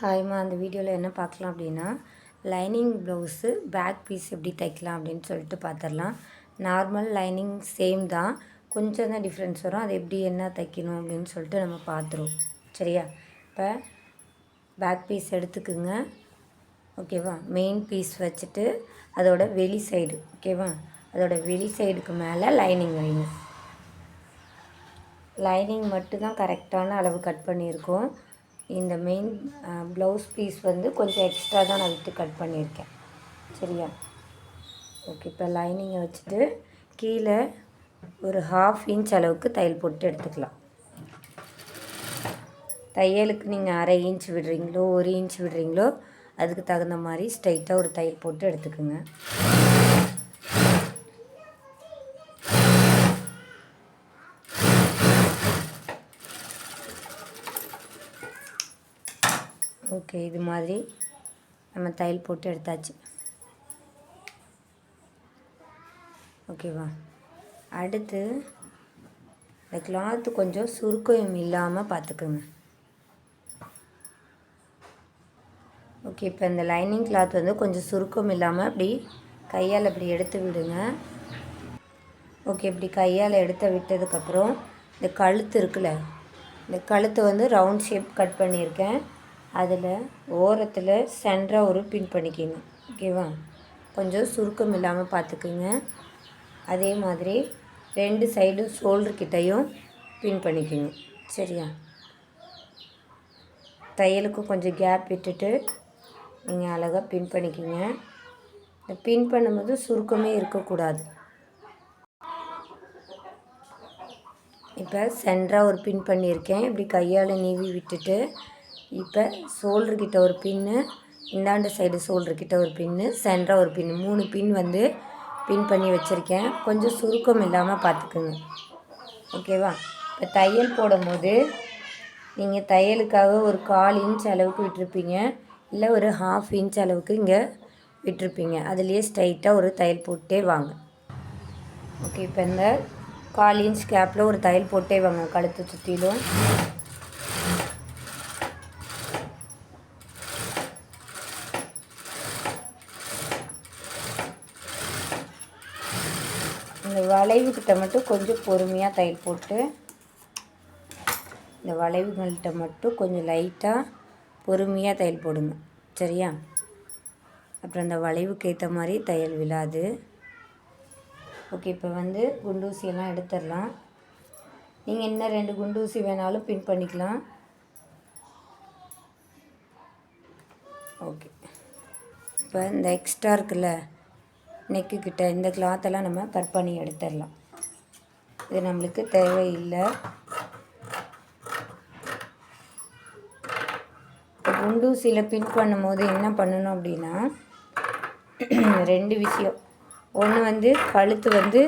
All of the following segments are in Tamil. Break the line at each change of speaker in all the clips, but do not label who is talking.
ஹாய்மா, அந்த வீடியோவில் என்ன பார்க்கலாம் அப்படின்னா, லைனிங் ப்ளவுஸு பேக் பீஸ் எப்படி தைக்கலாம் அப்படின்னு சொல்லிட்டு பார்த்துடலாம். நார்மல் லைனிங் சேம் தான், கொஞ்சம் தான் டிஃப்ரென்ஸ் வரும். அது எப்படி என்ன தைக்கணும் அப்படின்னு சொல்லிட்டு நம்ம பார்த்துருவோம். சரியா? இப்போ பேக் பீஸ் எடுத்துக்குங்க. ஓகேவா? மெயின் பீஸ் வச்சுட்டு அதோட வெளி சைடு, ஓகேவா, அதோட வெளி சைடுக்கு மேலே லைனிங் வைங்க. லைனிங் மட்டும்தான் கரெக்டான அளவு கட் பண்ணியிருக்கோம். இந்த மெயின் ப்ளவுஸ் பீஸ் வந்து கொஞ்சம் எக்ஸ்ட்ரா தான் நான் விட்டு கட் பண்ணியிருக்கேன். சரியா? ஓகே. இப்போ லைனிங்கை வச்சுட்டு கீழே ஒரு 1/2 இன்ச் அளவுக்கு தையல் போட்டு எடுத்துக்கலாம். தையலுக்கு நீங்கள் 1/2 இன்ச் விடுறீங்களோ 1 இன்ச் விடுறீங்களோ அதுக்கு தகுந்த மாதிரி ஸ்ட்ரைட்டாக ஒரு தையல் போட்டு எடுத்துக்கோங்க. ஓகே, இது மாதிரி நம்ம தையல் போட்டு எடுத்தாச்சு. ஓகேவா? அடுத்து இந்த கிளாத்து கொஞ்சம் சுருக்கம் இல்லாமல் பார்த்துக்குங்க. ஓகே, இப்போ இந்த லைனிங் கிளாத் வந்து கொஞ்சம் சுருக்கம் இல்லாமல் அப்படி கையால் இப்படி எடுத்து விடுங்க. ஓகே, இப்படி கையால் எடுத்து விட்டதுக்கப்புறம் இந்த கழுத்து இருக்குல்ல, இந்த கழுத்தை வந்து ரவுண்ட் ஷேப் கட் பண்ணியிருக்கேன். அதில் ஓரத்தில் சென்டராக ஒரு பின் பண்ணிக்கணும். ஓகேவா? கொஞ்சம் சுருக்கம் இல்லாமல் பார்த்துக்குங்க. அதே மாதிரி 2 சைடும் ஷோல்டர்கிட்டையும் பின் பண்ணிக்கணும். சரியா? தையலுக்கும் கொஞ்சம் கேப் விட்டுட்டு நீங்கள் அழகாக பின் பண்ணிக்கோங்க. இந்த பின் பண்ணும்போது சுருக்கமே இருக்கக்கூடாது. இப்போ சென்டராக ஒரு பின் பண்ணியிருக்கேன். இப்படி கையால் நீவி விட்டுட்டு இப்போ ஷோல்டர்கிட்ட ஒரு பின்னு, இந்தாண்ட சைடு ஷோல்டர்கிட்ட ஒரு பின்னு, சென்டராக ஒரு பின்னு, 3 பின் வந்து பின் பண்ணி வச்சுருக்கேன். கொஞ்சம் சுருக்கம் இல்லாமல் பார்த்துக்குங்க. ஓகேவா? இப்போ தையல் போடும்போது நீங்கள் தையலுக்காக ஒரு 1/4 இன்ச் அளவுக்கு விட்டுருப்பீங்க, இல்லை ஒரு 1/2 இன்ச் அளவுக்கு இங்கே விட்டுருப்பீங்க. அதுலேயே ஸ்ட்ரைட்டாக ஒரு தையல் போட்டே வாங்க. ஓகே, இப்போ இந்த 1/4 இன்ச் கேப்பில் ஒரு தையல் போட்டே வாங்க கழுத்து சுற்றிலும். இந்த வளைவுக்கிட்ட மட்டும் கொஞ்சம் பொறுமையாக தையல் போட்டு, இந்த வளைவுகள்கிட்ட மட்டும் கொஞ்சம் லைட்டாக பொறுமையாக தையல் போடுங்க. சரியா? அப்புறம் இந்த வளைவுக்கு ஏற்ற மாதிரி தையல் விழாது. ஓகே, இப்போ வந்து குண்டூசியெல்லாம் எடுத்துடலாம். நீங்கள் இன்னும் 2 குண்டூசி வேணாலும் பின் பண்ணிக்கலாம். ஓகே, இப்போ இந்த எக்ஸ்ட்ரா இருக்குல்ல நெக்குக்கிட்ட, இந்த கிளாத்தெல்லாம் நம்ம கட் பண்ணி எடுத்துடலாம். இது நம்மளுக்கு தேவையில்லை. குண்டூசியில் பின் பண்ணும்போது என்ன பண்ணணும் அப்படின்னா 2 விஷயம். ஒன்று வந்து கழுத்து வந்து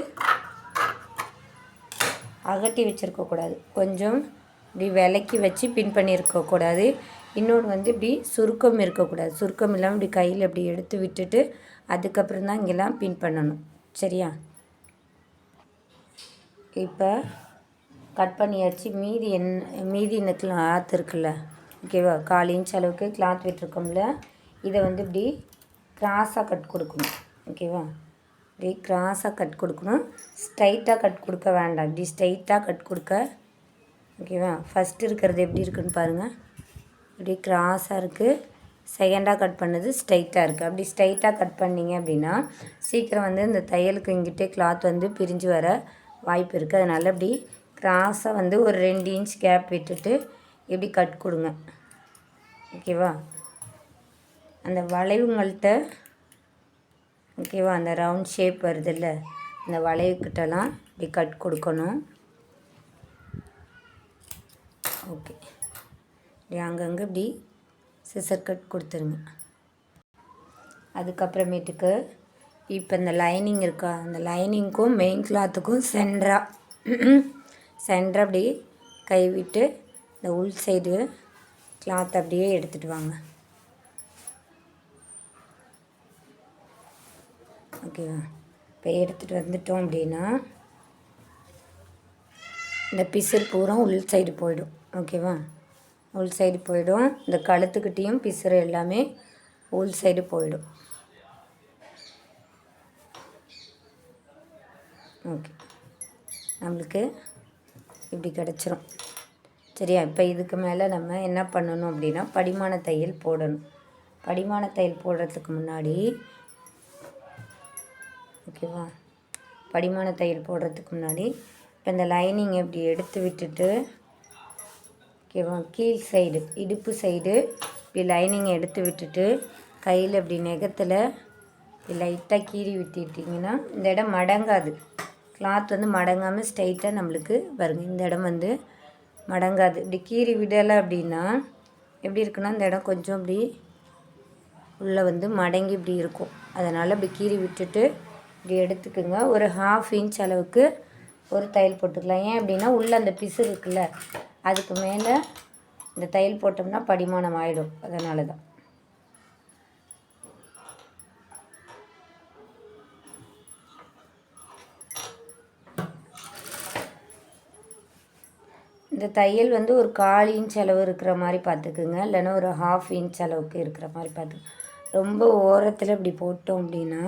அகட்டி வச்சுருக்கக்கூடாது, கொஞ்சம் இப்படி விலக்கி வச்சு பின் பண்ணியிருக்கக்கூடாது. இன்னொன்று வந்து இப்படி சுருக்கம் இருக்கக்கூடாது. சுருக்கம் இல்லாமல் இப்படி கையில் இப்படி எடுத்து விட்டுட்டு அதுக்கப்புறம் தான் இங்கெல்லாம் பின் பண்ணணும். சரியா? இப்போ கட் பண்ணியாச்சு. மீதி இந்த கிளாத் இருக்குல்ல, ஓகேவா, 1/4 இன்ச் அளவுக்கு கிளாத் விட்டுருக்கோம்ல, இதை வந்து இப்படி கிராஸாக கட் கொடுக்கணும். ஓகேவா? இப்படி கிராஸாக கட் கொடுக்கணும். ஸ்ட்ரைட்டாக கட் கொடுக்க வேண்டாம். இப்படி ஸ்ட்ரைட்டாக கட் கொடுக்க. ஓகேவா? ஃபஸ்ட்டு இருக்கிறது எப்படி இருக்குன்னு பாருங்கள். இப்படி கிராஸாக இருக்குது. செகண்டாக கட் பண்ணது ஸ்ட்ரைட்டாக இருக்குது. அப்படி ஸ்ட்ரைட்டாக கட் பண்ணிங்க அப்படின்னா சீக்கிரம் வந்து இந்த தையலுக்கு இங்கிட்டே கிளாத் வந்து பிரிஞ்சு வர வாய்ப்பு இருக்குது. அதனால் இப்படி கிராஸாக வந்து ஒரு 2 இன்ச் கேப் விட்டுட்டு இப்படி கட் கொடுங்க. ஓகேவா? அந்த வளைவுங்கள்கிட்ட, ஓகேவா, அந்த ரவுண்ட் ஷேப் வருதில்ல, அந்த வளைவுக்கிட்டலாம் இப்படி கட் கொடுக்கணும். ஓகே, இப்படி அங்கங்கே இப்படி சிசர் கட் கொடுத்துருங்க. அதுக்கப்புறமேட்டுக்கு இப்போ இந்த லைனிங் இருக்கா, அந்த லைனிங்க்கும் மெயின் கிளாத்துக்கும் சென்டராக அப்படி கை விட்டு இந்த உள் சைடு கிளாத் அப்படியே எடுத்துகிட்டு வாங்க. ஓகேவா? இப்போ எடுத்துகிட்டு வந்துட்டோம் அப்படின்னா இந்த பிசிறு பூரா உள் சைடு போயிடும். ஓகேவா? உள் சைடு போயிடும். இந்த கழுத்துக்கிட்டேயும் பிசுறு எல்லாமே உள் சைடு போயிடும். ஓகே, நம்மளுக்கு இப்படி கிடச்சிரும். சரியா? இப்போ இதுக்கு மேலே நம்ம என்ன பண்ணணும் அப்படின்னா படிமான தையல் போடணும். படிமான தையல் போடுறதுக்கு முன்னாடி ஓகேவா, படிமான தையல் போடுறதுக்கு முன்னாடி இப்போ இந்த லைனிங் இப்படி எடுத்து விட்டுட்டு ஓகேவா, கீழ் சைடு இடுப்பு சைடு இப்படி லைனிங்கை எடுத்து விட்டுட்டு கையில் இப்படி நெகத்தில் இப்படி லைட்டாக கீறி விட்டுட்டிங்கன்னா இந்த இடம் மடங்காது. கிளாத் வந்து மடங்காமல் ஸ்ட்ரைட்டாக நம்மளுக்கு பாருங்க, இந்த இடம் வந்து மடங்காது. இப்படி கீறி விடலை அப்படின்னா எப்படி இருக்குன்னா இந்த இடம் கொஞ்சம் இப்படி உள்ளே வந்து மடங்கி இப்படி இருக்கும். அதனால் இப்படி கீறி விட்டுட்டு இப்படி எடுத்துக்குங்க. ஒரு 1/2 இன்ச் அளவுக்கு ஒரு தையல் போட்டுக்கலாம். ஏன் அப்படின்னா உள்ளே அந்த பிசு இருக்குல்ல, அதுக்கு மேலே இந்த தையல் போட்டோம்னா படிமானம் ஆகிடும். அதனால தான். இந்த தையல் வந்து ஒரு 1/4 இன்ச் அளவு இருக்கிற மாதிரி பார்த்துக்குங்க, இல்லைன்னா ஒரு 1/2 இன்ச் அளவுக்கு இருக்கிற மாதிரி பார்த்துக்குங்க. ரொம்ப ஓரத்தில் இப்படி போட்டோம் அப்படின்னா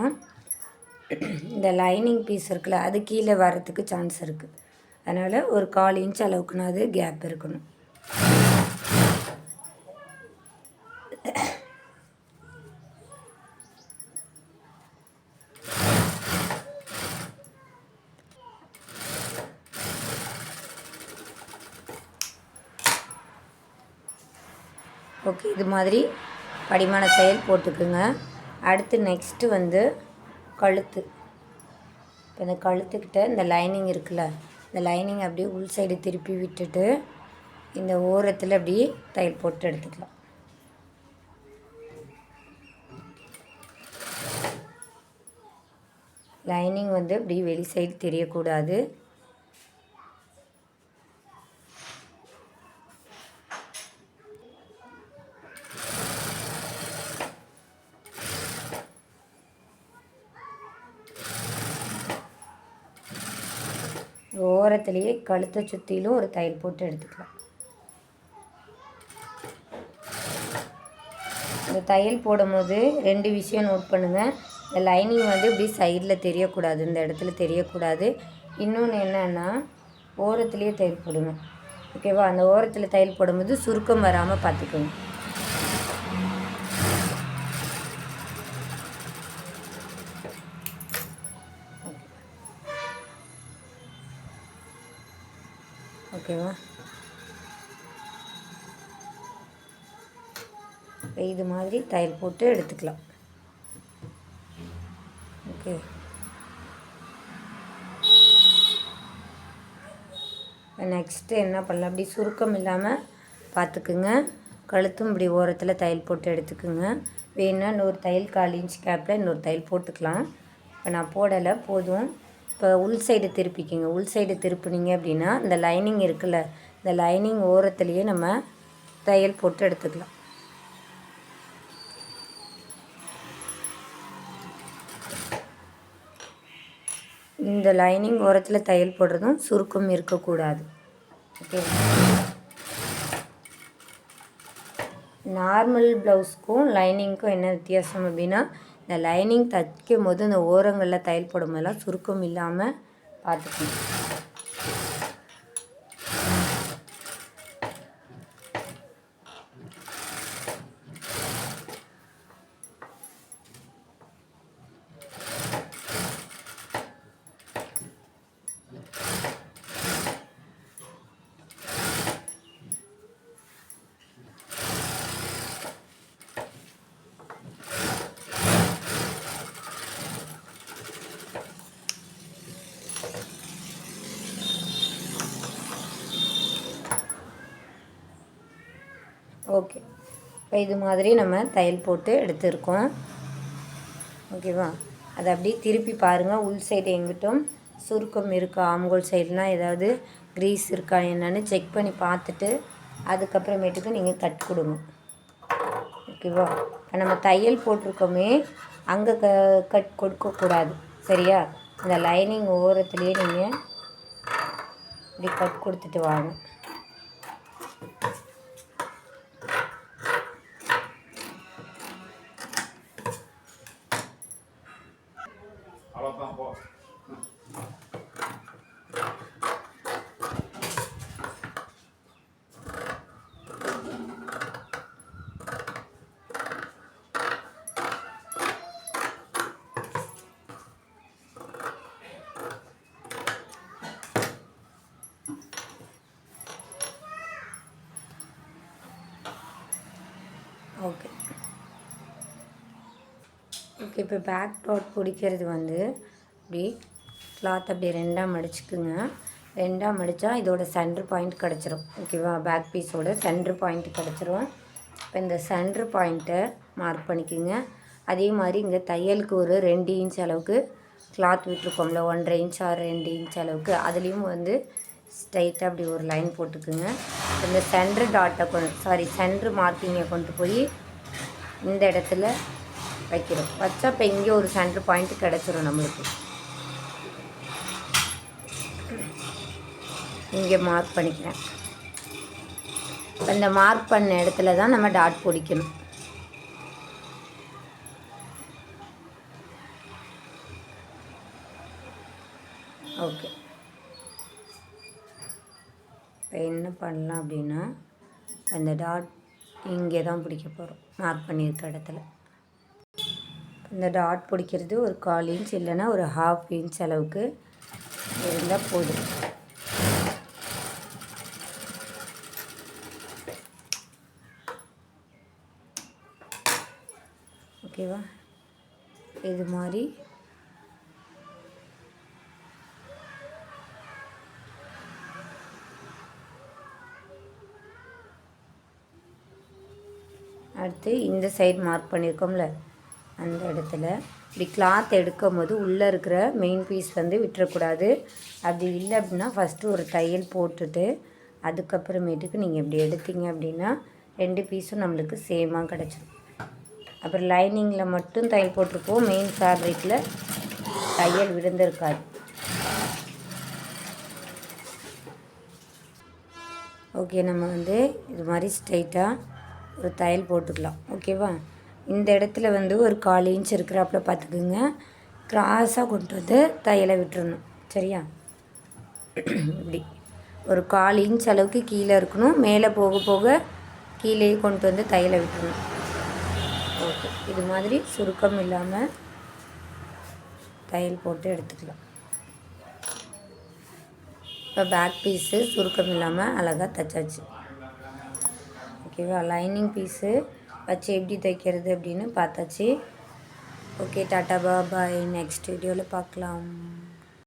இந்த லைனிங் பீஸ் இருக்குல்ல, அது கீழே வரத்துக்கு சான்ஸ் இருக்குது. அதனால் ஒரு 1/4 இன்ச் அளவுக்குன்னா அது கேப் இருக்கணும். ஓகே, இது மாதிரி படிமான தையல் போட்டுக்குங்க. அடுத்து நெக்ஸ்ட்டு வந்து கழுத்து. இப்போ இந்த கழுத்துக்கிட்ட இந்த லைனிங் இருக்குல்ல, இந்த லைனிங் அப்படியே உள் சைடு திருப்பி விட்டுட்டு இந்த ஓரத்தில் அப்படியே தையல் போட்டு எடுத்துக்கலாம். லைனிங் வந்து இப்படி வெளி சைடு தெரியக்கூடாது. ஓரத்துலேயே கழுத்தை சுற்றிலும் ஒரு தையல் போட்டு எடுத்துக்கலாம். இந்த தையல் போடும்போது 2 விஷயம் நோட் பண்ணுங்கள். இந்த லைனிங் வந்து இப்படி சைடில் தெரியக்கூடாது, இந்த இடத்துல தெரியக்கூடாது. இன்னொன்று என்னென்னா ஓரத்துலேயே தையல் போடுங்க. ஓகேவா? அந்த ஓரத்தில் தையல் போடும்போது சுருக்கம் வராமல் பார்த்துக்கோங்க. ஓகேவா? இது மாதிரி தையல் போட்டு எடுத்துக்கலாம். ஓகே, நெக்ஸ்ட்டு என்ன பண்ணலாம், அப்படி சுருக்கம் இல்லாமல் பார்த்துக்குங்க. கழுத்தும் இப்படி ஓரத்தில் தையல் போட்டு எடுத்துக்குங்க. வேணுன்னா இன்னொரு தையல் 1/4 இன்ச் கேப்பில் இன்னொரு தையல் போட்டுக்கலாம். இப்போ நான் போடலை, போதும். இப்போ உள் சைடு திருப்பிக்கிங்க. உள் சைடு திருப்பினீங்க அப்படின்னா இந்த லைனிங் இருக்குல்ல, இந்த லைனிங் ஓரத்துலேயே நம்ம தையல் போட்டு எடுத்துக்கலாம். இந்த லைனிங் ஓரத்தில் தையல் போடுறதும் சுருக்கம் இருக்கக்கூடாது. ஓகே, நார்மல் ப்ளவுஸ்க்கும் லைனிங்க்கும் என்ன வித்தியாசம் அப்படின்னா இந்த லைனிங் தைக்கும் போது இந்த ஓரங்களில் தையல் போடும் போதெல்லாம் சுருக்கம் இல்லாமல் பார்த்துக்கணும். ஓகே, இப்போ இது மாதிரி நம்ம தையல் போட்டு எடுத்துருக்கோம். ஓகேவா? அதை அப்படியே திருப்பி பாருங்கள். உள் சைடு எங்கிட்டும் சுருக்கம் இருக்கா, ஆம்கோல் சைடுலாம் ஏதாவது க்ரீஸ் இருக்கா என்னன்னு செக் பண்ணி பார்த்துட்டு அதுக்கப்புறமேட்டுக்கு நீங்கள் கட் கொடுங்க. ஓகேவா? இப்போ நம்ம தையல் போட்டிருக்கோமே அங்கே கட் கொடுக்கக்கூடாது. சரியா? இந்த லைனிங் ஓரத்துலேயே நீங்கள் இப்படி கட் கொடுத்துட்டு வாங்க. Okay okay. இப்போ பேக் டாட் பிடிக்கிறது வந்து இப்படி கிளாத் அப்படி ரெண்டாக மடிச்சுக்குங்க. ரெண்டாக மடித்தா இதோட சென்ட்ரு பாயிண்ட் கிடச்சிரும். ஓகேவா? பேக் பீஸோட சென்ட்ரு பாயிண்ட் கிடச்சிரும். இப்போ இந்த சென்ட்ரு பாயிண்ட்டை மார்க் பண்ணிக்கோங்க. அதே மாதிரி இங்கே தையலுக்கு ஒரு 2 இன்ச் அளவுக்கு கிளாத் விட்டுருக்கோம்ல, 1.5 இன்ச் ஆர் 2 இன்ச் அளவுக்கு, அதுலேயும் வந்து ஸ்ட்ரைட்டாக அப்படி ஒரு லைன் போட்டுக்குங்க. இந்த சென்ட்ரு டாட்டை சென்ட்ரு மார்க்கிங்கை கொண்டு போய் இந்த இடத்துல வைக்கிறோம். வச்சா இப்போ இங்கே ஒரு சென்ட்ரு பாயிண்ட் கிடச்சிரும் நம்மளுக்கு. இங்கே மார்க் பண்ணிக்கிறேன். இந்த மார்க் பண்ண இடத்துல தான் நம்ம டாட் பிடிக்கணும். ஓகே. இப்போ என்ன பண்ணலாம் அப்படின்னா, அந்த டாட் இங்கே தான் பிடிக்க போகிறோம், மார்க் பண்ணியிருக்க இடத்துல. இந்த டாட் பிடிக்கிறது ஒரு 1/4 இன்ச் இல்லைன்னா ஒரு 1/2 இன்ச் அளவுக்கு இருந்தால் போதும். ஓகேவா? இது மாதிரி அடுத்து இந்த சைடு மார்க் பண்ணியிருக்கோம்ல, அந்த இடத்துல இப்படி கிளாத் எடுக்கும் போது உள்ளே இருக்கிற மெயின் பீஸ் வந்து விட்டுறக்கூடாது. அப்படி இல்லை அப்படின்னா ஃபஸ்ட்டு ஒரு தையல் போட்டுட்டு அதுக்கப்புறமேட்டுக்கு நீங்கள் இப்படி எடுத்தீங்க அப்படின்னா 2 பீஸும் நம்மளுக்கு சேமாக கிடச்சிடும். அப்புறம் லைனிங்கில் மட்டும் தையல் போட்டிருப்போம், மெயின் ஃபேப்ரிக்கில் தையல் விழுந்திருக்காது. ஓகே. நம்ம வந்து இது மாதிரி ஸ்ட்ரைட்டாக ஒரு தையல் போட்டுக்கலாம். ஓகேவா? இந்த இடத்துல வந்து ஒரு 1/4 இன்ச் இருக்கிறாப்புல பார்த்துக்குங்க. கிராஸாக கொண்டு வந்து தையலை விட்டுறணும். சரியா? இப்படி ஒரு 1/4 இன்ச் அளவுக்கு கீழே இருக்கணும். மேலே போக போக கீழே கொண்டு வந்து தையலை விட்டுறணும். ஓகே. இது மாதிரி சுருக்கம் இல்லாமல் தையல் போட்டு எடுத்துக்கலாம். இப்போ பேக் பீஸு சுருக்கம் இல்லாமல் அழகாக தைச்சாச்சு. ஓகேவா? லைனிங் பீஸு வச்சு எப்படி தைக்கிறது அப்படின்னு பார்த்தாச்சு. ஓகே. டாட்டா பாய். நெக்ஸ்ட் வீடியோவில் பார்க்கலாம்.